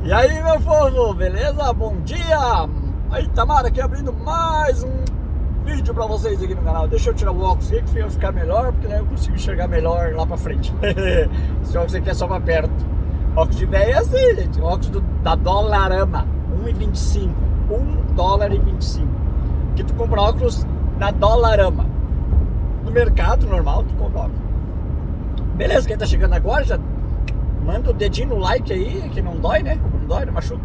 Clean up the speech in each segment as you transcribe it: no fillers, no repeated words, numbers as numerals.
E aí, meu povo, beleza? Bom dia! Aí, Tamara aqui abrindo mais um vídeo pra vocês aqui no canal. Deixa eu tirar o óculos aqui que vai ficar melhor, porque daí eu consigo enxergar melhor lá pra frente. Esse óculos aqui é só pra perto. Óculos de velho é assim, gente. Óculos da Dollarama, 1,25. $1,25. Que tu compra óculos na Dollarama. No mercado normal, tu compra óculos. Beleza, quem tá chegando agora já manda o dedinho no like aí, que não dói, né? Não dói, não machuca.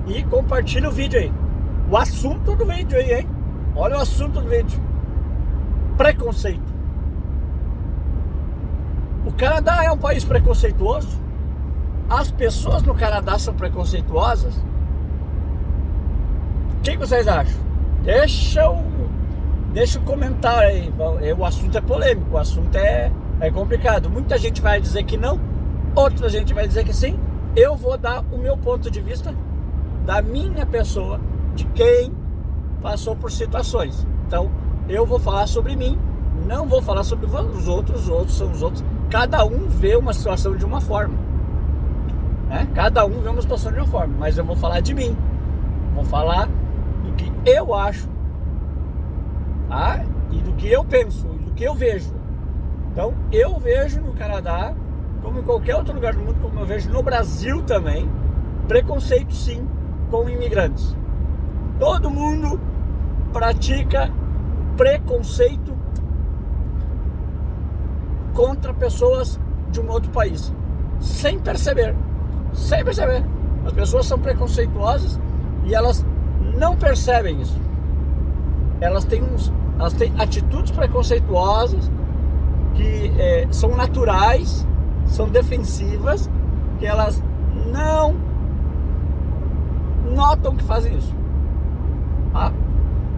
E compartilha o vídeo aí. O assunto do vídeo aí, hein? Olha o assunto do vídeo. Preconceito. O Canadá é um país preconceituoso? As pessoas no Canadá são preconceituosas? O que vocês acham? Deixa o comentário aí. O assunto é polêmico, o assunto é complicado. Muita gente vai dizer que não, outra gente vai dizer que sim. Eu vou dar o meu ponto de vista da minha pessoa, de quem passou por situações. Então, eu vou falar sobre mim, não vou falar sobre os outros são os outros. Cada um vê uma situação de uma forma, né? Cada um vê uma situação de uma forma, mas eu vou falar de mim. Vou falar do que eu acho, tá? E do que eu penso, e do que eu vejo. Então, eu vejo no Canadá, como em qualquer outro lugar do mundo, como eu vejo no Brasil também, preconceito sim com imigrantes. Todo mundo pratica preconceito contra pessoas de um outro país, sem perceber. Sem perceber. As pessoas são preconceituosas e elas não percebem isso. Elas têm atitudes preconceituosas que são naturais, são defensivas, que elas não notam que fazem isso, tá?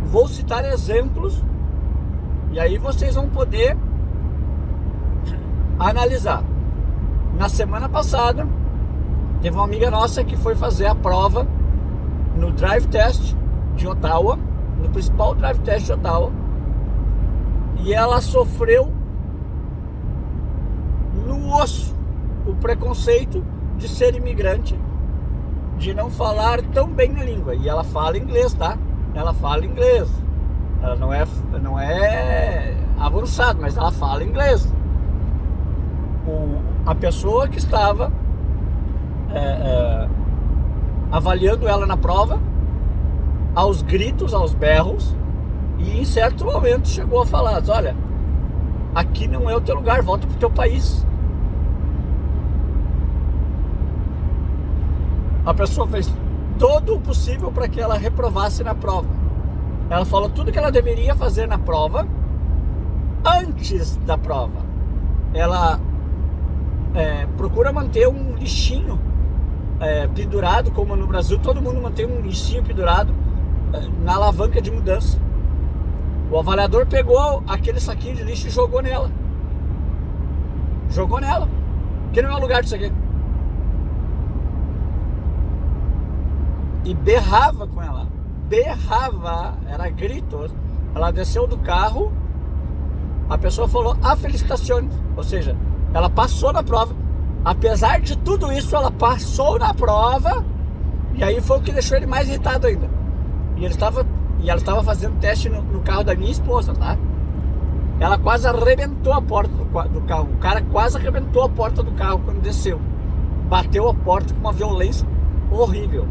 Vou citar exemplos e aí vocês vão poder analisar. Na semana passada teve uma amiga nossa que foi fazer a prova no Drive Test de Ottawa, no principal Drive Test de Ottawa, e ela sofreu no osso o preconceito de ser imigrante, de não falar tão bem a língua. E ela fala inglês, tá? Ela fala inglês. Ela não é avançada, mas ela fala inglês. A pessoa que estava avaliando ela na prova, aos gritos, aos berros, e em certo momento chegou a falar: olha, aqui não é o teu lugar, volta pro teu país. A pessoa fez todo o possível para que ela reprovasse na prova. Ela falou tudo que ela deveria fazer na prova antes da prova. Ela procura manter um lixinho pendurado, como no Brasil todo mundo mantém um lixinho pendurado na alavanca de mudança. O avaliador pegou aquele saquinho de lixo e jogou nela. Jogou nela. Que não é o lugar disso aqui. E berrava com ela. Berrava, era gritos. Ela desceu do carro. A pessoa falou: felicitações. Ou seja, ela passou na prova. Apesar de tudo isso, ela passou na prova. E aí foi o que deixou ele mais irritado ainda. E ela estava fazendo teste no carro da minha esposa, tá? Ela quase arrebentou a porta do carro. O cara quase arrebentou a porta do carro quando desceu. Bateu a porta com uma violência horrível.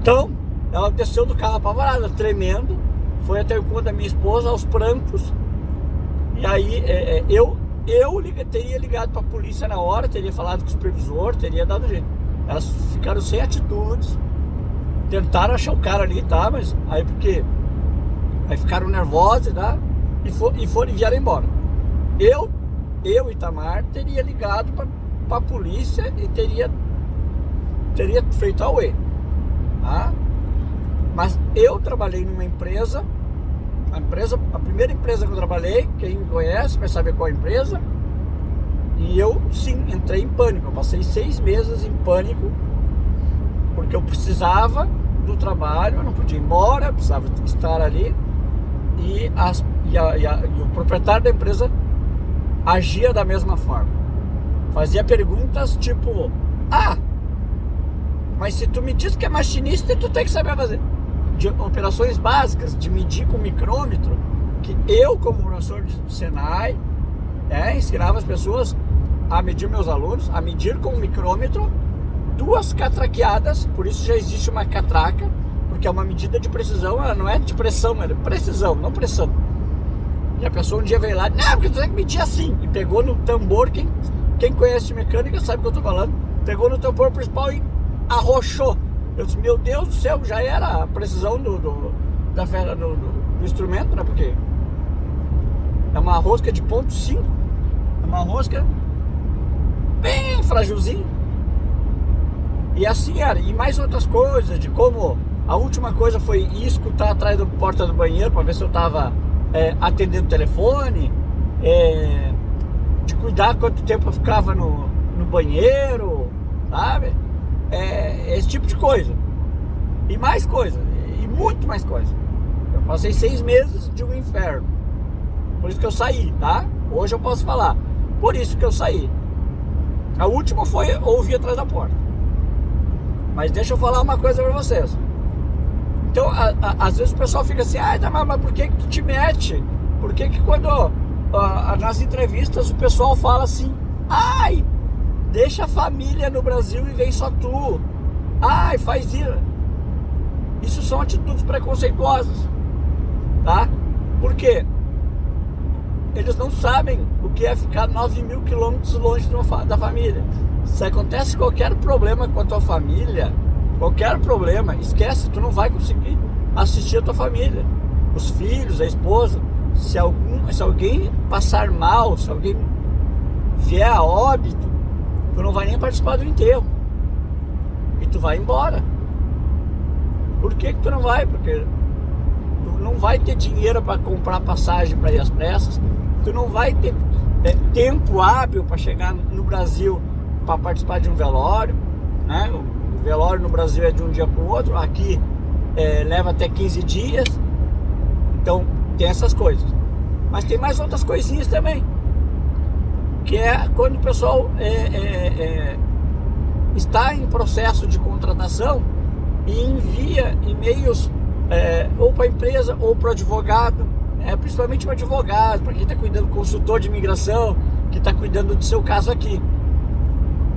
Então, ela desceu do carro apavorada, tremendo. Foi até o encontro da minha esposa, aos prantos. E aí, eu teria ligado para a polícia na hora, teria falado com o supervisor, teria dado jeito. Elas ficaram sem atitudes. Tentaram achar o cara ali, tá? Mas aí ficaram nervosas, tá? E vieram embora. Eu e Tamar teria ligado para a polícia e teria feito a UE, tá? Mas eu trabalhei numa empresa, a primeira empresa que eu trabalhei, quem me conhece vai saber qual é a empresa, e eu sim entrei em pânico. Eu passei 6 meses em pânico, porque eu precisava do trabalho, eu não podia ir embora, eu precisava estar ali, e o proprietário da empresa agia da mesma forma. Fazia perguntas tipo: Mas se tu me diz que é machinista, tu tem que saber fazer. De operações básicas, de medir com micrômetro, que eu, como professor do Senai, ensinava as pessoas a medir, meus alunos, a medir com micrômetro 2 catraqueadas, por isso já existe uma catraca, porque é uma medida de precisão, ela não é de pressão, é de precisão, não pressão. E a pessoa um dia veio lá, não, porque tu tem que medir assim, e pegou no tambor, quem conhece de mecânica sabe o que eu tô falando, pegou no tambor principal e arrochou. Eu disse, meu Deus do céu, já era a precisão do instrumento, né? Porque é uma rosca de 0,5, é uma rosca bem frágilzinha. E assim era, e mais outras coisas, de como a última coisa foi ir escutar atrás da porta do banheiro para ver se eu tava atendendo o telefone, de cuidar quanto tempo eu ficava no banheiro, sabe? Esse tipo de coisa. E mais coisa, e muito mais coisa. Eu passei 6 meses de um inferno. Por isso que eu saí, tá? Hoje eu posso falar. Por isso que eu saí. A última foi ouvir atrás da porta. Mas deixa eu falar uma coisa pra vocês. Então, às vezes o pessoal fica assim, mas por que tu te mete? Por que quando nas entrevistas o pessoal fala assim, deixa a família no Brasil e vem só tu. Faz isso. Isso são atitudes preconceituosas, tá? Por quê? Eles não sabem o que é ficar 9.000 quilômetros longe da família. Se acontece qualquer problema com a tua família, qualquer problema, esquece, tu não vai conseguir assistir a tua família, os filhos, a esposa. Se alguém passar mal, se alguém vier a óbito, tu não vai nem participar do enterro e tu vai embora. Por que tu não vai? Porque tu não vai ter dinheiro para comprar passagem para ir às pressas, tu não vai ter tempo hábil para chegar no Brasil para participar de um velório, né? O velório no Brasil é de um dia para o outro, aqui leva até 15 dias, então tem essas coisas. Mas tem mais outras coisinhas também, que é quando o pessoal está em processo de contratação e envia e-mails ou para a empresa ou para o advogado, principalmente para o advogado, para quem está cuidando, consultor de imigração, que está cuidando do seu caso aqui.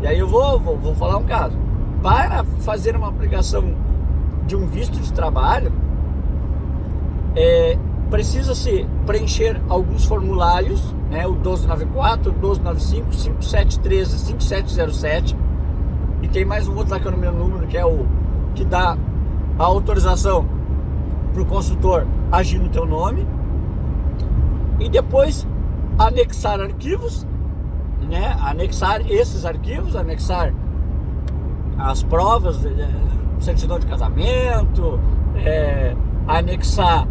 E aí eu vou falar um caso. Para fazer uma aplicação de um visto de trabalho, precisa-se preencher alguns formulários, né? O 1294, o 1295, 5713, 5707, e tem mais um outro lá que eu não me lembro o número, que é o que dá a autorização para o consultor agir no teu nome, e depois anexar arquivos, né? Anexar esses arquivos, anexar as provas, certidão de casamento, anexar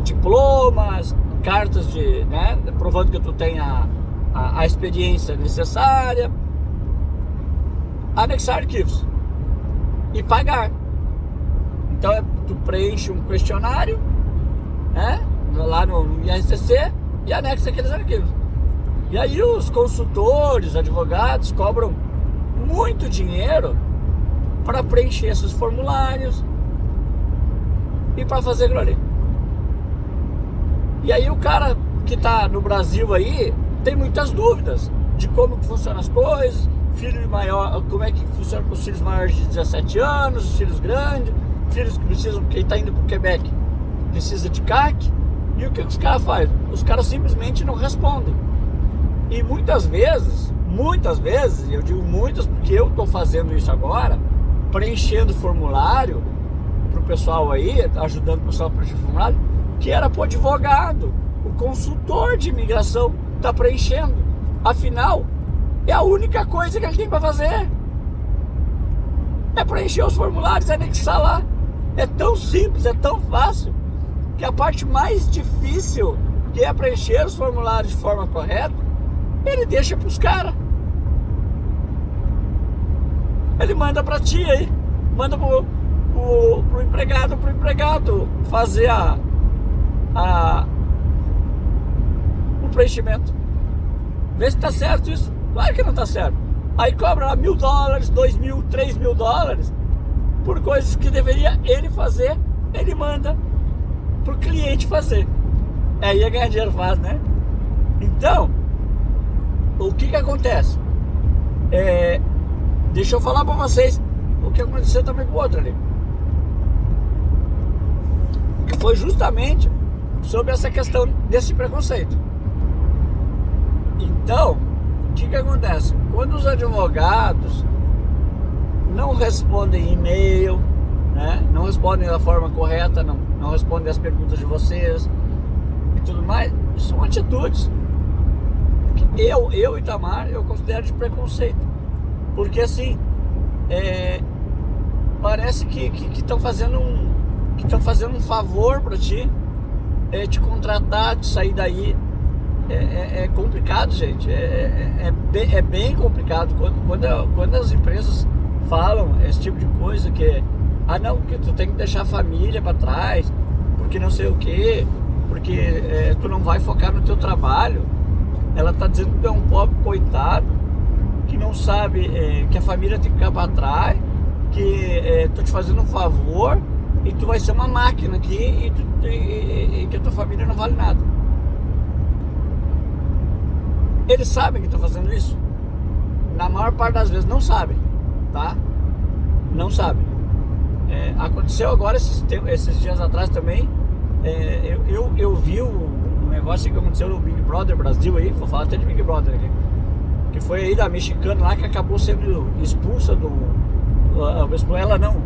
diplomas, cartas provando que tu tem a experiência necessária, anexar arquivos e pagar. Então tu preenche um questionário, lá no INSS e anexa aqueles arquivos. E aí os consultores, advogados cobram muito dinheiro para preencher esses formulários e para fazer aquilo ali. E aí o cara que está no Brasil aí tem muitas dúvidas de como que funcionam as coisas, filho maior, como é que funciona com os filhos maiores de 17 anos, os filhos grandes, filhos que precisam, quem está indo para o Quebec precisa de CAC. E o que os caras fazem? Os caras simplesmente não respondem. E muitas vezes, eu digo muitas porque eu estou fazendo isso agora, preenchendo formulário para o pessoal aí, ajudando o pessoal a preencher formulário, que era para o advogado, o consultor de imigração está preenchendo. Afinal, é a única coisa que ele tem para fazer. É preencher os formulários, anexar lá. É tão simples, é tão fácil, que a parte mais difícil, que é preencher os formulários de forma correta, ele deixa para os caras. Ele manda para ti aí, manda pro empregado fazer o preenchimento. Vê se tá certo isso. Claro que não tá certo. Aí cobra lá $1.000, $2.000, $3.000 por coisas que deveria ele fazer, ele manda pro cliente fazer. Aí ia ganhar dinheiro fácil, né? Então, o que acontece? Deixa eu falar pra vocês o que aconteceu também com o outro ali. Que foi justamente sobre essa questão desse preconceito. Então, o que acontece? Quando os advogados não respondem e-mail, né? Não respondem da forma correta, não respondem as perguntas de vocês e tudo mais, são atitudes que eu Itamar, eu considero de preconceito. Porque assim, parece que estão fazendo um favor para ti, te contratar, te sair daí. É complicado, gente. É bem complicado quando as empresas falam esse tipo de coisa, que não, que tu tem que deixar a família para trás, porque não sei o que, porque tu não vai focar no teu trabalho. Ela tá dizendo que tu é um pobre coitado que não sabe que a família tem que ficar para trás, que tô te fazendo um favor e tu vai ser uma máquina aqui e que a tua família não vale nada. Eles sabem que estão fazendo isso? Na maior parte das vezes não sabem, tá? Não sabem. Aconteceu agora esses dias atrás também. Eu vi um negócio que aconteceu no Big Brother Brasil aí, vou falar até de Big Brother aqui, que foi aí da mexicana lá que acabou sendo expulsa do... ela não,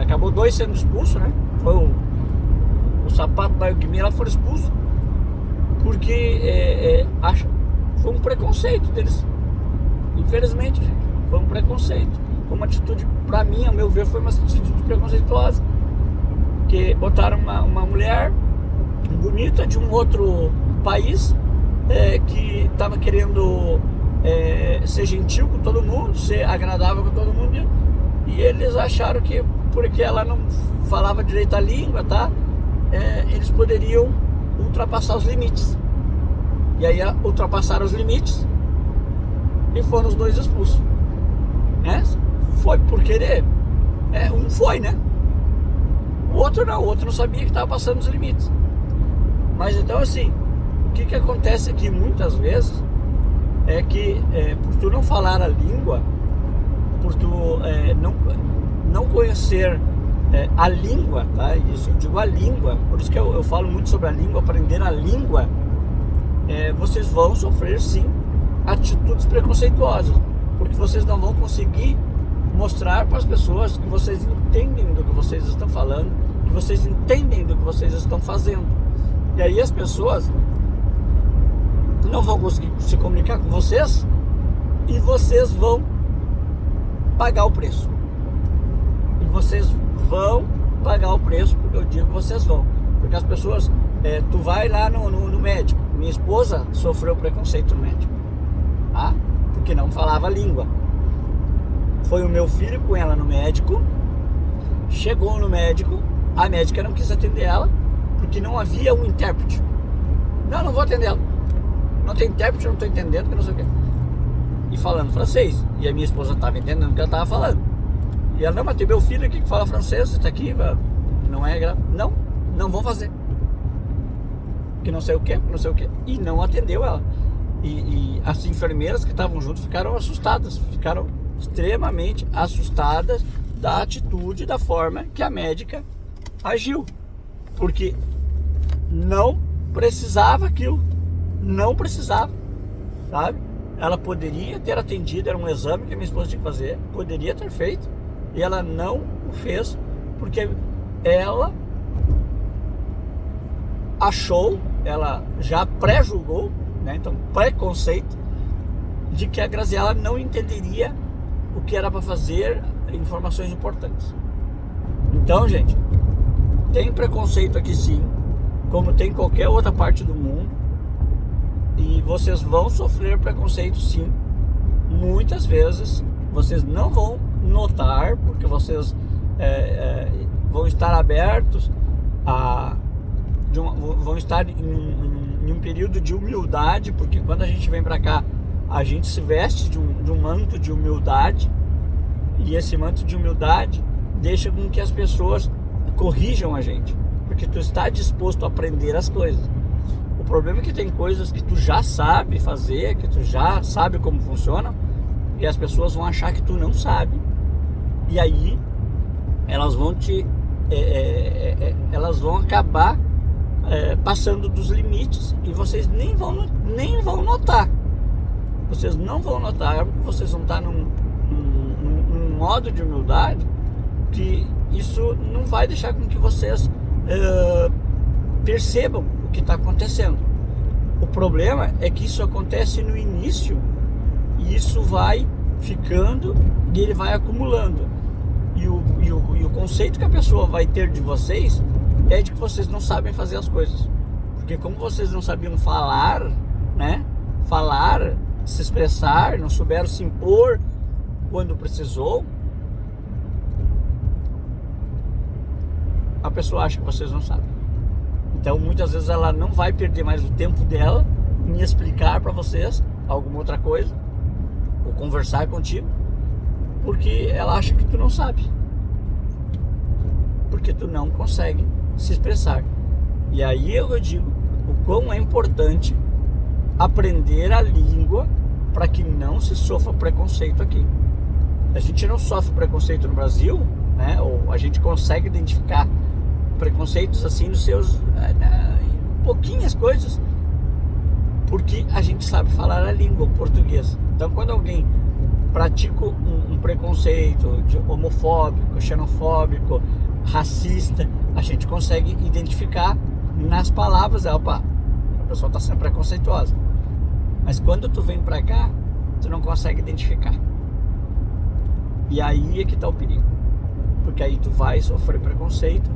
acabou 2 sendo expulsos, né? Foi o Sapato da Guimê, ela foi expulso porque foi um preconceito deles. Infelizmente, gente, foi um preconceito. Foi uma atitude, pra mim, ao meu ver, foi uma atitude preconceituosa. Que botaram uma mulher bonita de um outro país, que estava querendo ser gentil com todo mundo, ser agradável com todo mundo, e eles acharam que porque ela não falava direito a língua, tá? Eles poderiam ultrapassar os limites. E aí ultrapassaram os limites e foram os 2 expulsos, né? Foi por querer. Um foi, né? O outro não sabia que estava passando os limites. Mas então assim, o que acontece aqui muitas vezes é que por tu não falar a língua, por tu não conhecer a língua, tá? Isso eu digo a língua, por isso que eu falo muito sobre a língua, aprender a língua. Vocês vão sofrer sim atitudes preconceituosas, porque vocês não vão conseguir mostrar para as pessoas que vocês entendem do que vocês estão falando, que vocês entendem do que vocês estão fazendo. E aí as pessoas não vão conseguir se comunicar com vocês e vocês vão pagar o preço. E vocês vão pagar o preço, porque eu digo que vocês vão. Porque as pessoas, tu vai lá no médico. Minha esposa sofreu preconceito no médico, tá? Porque não falava a língua. Foi o meu filho com ela no médico. Chegou no médico, a médica não quis atender ela, porque não havia um intérprete. Não vou atender ela. Não tem intérprete, eu não estou entendendo, que não sei o quê. E falando francês. E a minha esposa estava entendendo o que ela estava falando. E ela, não, mas tem meu filho aqui que fala francês, está aqui, não é grave. Não vou fazer. Que não sei o que, não sei o que. E não atendeu ela. E as enfermeiras que estavam junto ficaram assustadas. Ficaram extremamente assustadas da atitude, da forma que a médica agiu. Porque não precisava aquilo. Não precisava, sabe? Ela poderia ter atendido, era um exame que a minha esposa tinha que fazer, poderia ter feito, e ela não o fez, porque ela achou, ela já pré-julgou, né? Então, preconceito, de que a Graziela não entenderia o que era para fazer, informações importantes. Então, gente, tem preconceito aqui sim, como tem em qualquer outra parte do mundo. E vocês vão sofrer preconceito sim. Muitas vezes vocês não vão notar, porque vocês vão estar abertos vão estar em um período de humildade, porque quando a gente vem para cá, a gente se veste de um manto de humildade, e esse manto de humildade deixa com que as pessoas corrijam a gente, porque tu está disposto a aprender as coisas. O problema é que tem coisas que tu já sabe fazer, que tu já sabe como funciona, e as pessoas vão achar que tu não sabe, e aí elas vão elas vão acabar passando dos limites, e vocês nem vão notar. Vocês não vão notar, porque vocês vão estar num modo de humildade que isso não vai deixar com que vocês percebam o que está acontecendo. O problema é que isso acontece no início, e isso vai ficando e ele vai acumulando. E o conceito que a pessoa vai ter de vocês é de que vocês não sabem fazer as coisas. Porque como vocês não sabiam falar, né? Falar, se expressar, não souberam se impor quando precisou, a pessoa acha que vocês não sabem. Então muitas vezes ela não vai perder mais o tempo dela em explicar para vocês alguma outra coisa, ou conversar contigo, porque ela acha que tu não sabe, porque tu não consegue se expressar. E aí eu digo o quão é importante aprender a língua para que não se sofra preconceito aqui. A gente não sofre preconceito no Brasil, né? Ou a gente consegue identificar preconceitos assim nos seus pouquinhas coisas, porque a gente sabe falar a língua, o português. Então quando alguém pratica um preconceito homofóbico, xenofóbico, racista, a gente consegue identificar nas palavras. Opa, a pessoa está sendo preconceituosa. Mas quando tu vem pra cá, tu não consegue identificar. E aí é que tá o perigo, porque aí tu vai sofrer preconceito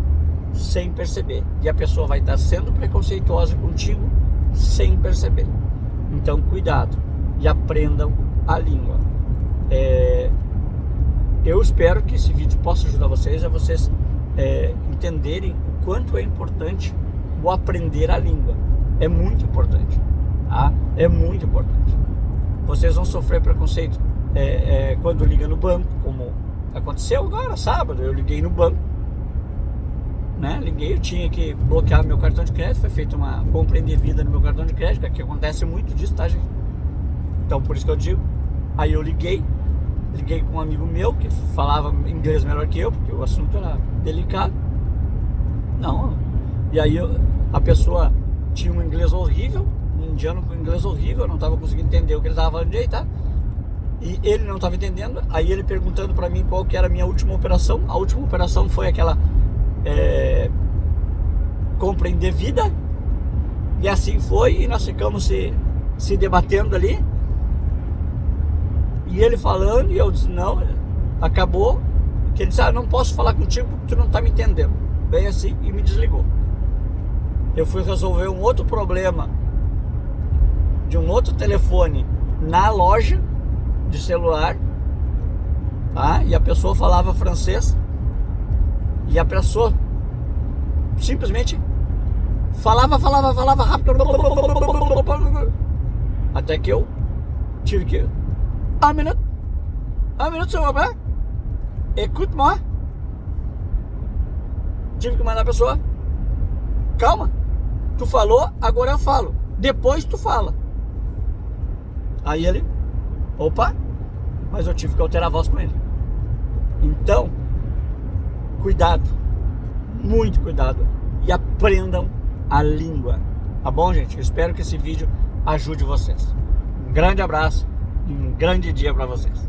sem perceber, e a pessoa vai estar sendo preconceituosa contigo sem perceber. Então cuidado e aprendam a língua. Eu espero que esse vídeo possa ajudar vocês a vocês entenderem o quanto é importante o aprender a língua. É muito importante, tá? É muito importante. Vocês vão sofrer preconceito quando liga no banco, como aconteceu agora, sábado. Eu liguei no banco, né? Eu tinha que bloquear meu cartão de crédito, foi feita uma compra indevida no meu cartão de crédito, que acontece muito disso, tá, gente? Então por isso que eu digo. Aí eu liguei com um amigo meu que falava inglês melhor que eu, porque o assunto era delicado. Não. E aí a pessoa tinha um inglês horrível, um indiano com inglês horrível, eu não estava conseguindo entender o que ele estava falando direito, tá? E ele não estava entendendo. Aí ele perguntando para mim qual que era a minha última operação. A última operação foi aquela compra indevida. E assim foi, e nós ficamos se debatendo ali. E ele falando, e eu disse, não, acabou. Que ele disse, não posso falar contigo porque tu não está me entendendo. Bem assim, e me desligou. Eu fui resolver um outro problema de um outro telefone na loja de celular, tá? E a pessoa falava francês, e a pessoa simplesmente falava rápido, até que eu tive que un minute s'il vous plaît, écoute-moi. Tive que mandar a pessoa, calma, tu falou, agora eu falo, depois tu fala. Aí ele, opa, mas eu tive que alterar a voz com ele. Então, cuidado, muito cuidado, e aprendam a língua, tá bom, gente? Eu espero que esse vídeo ajude vocês. Um grande abraço e um grande dia para vocês.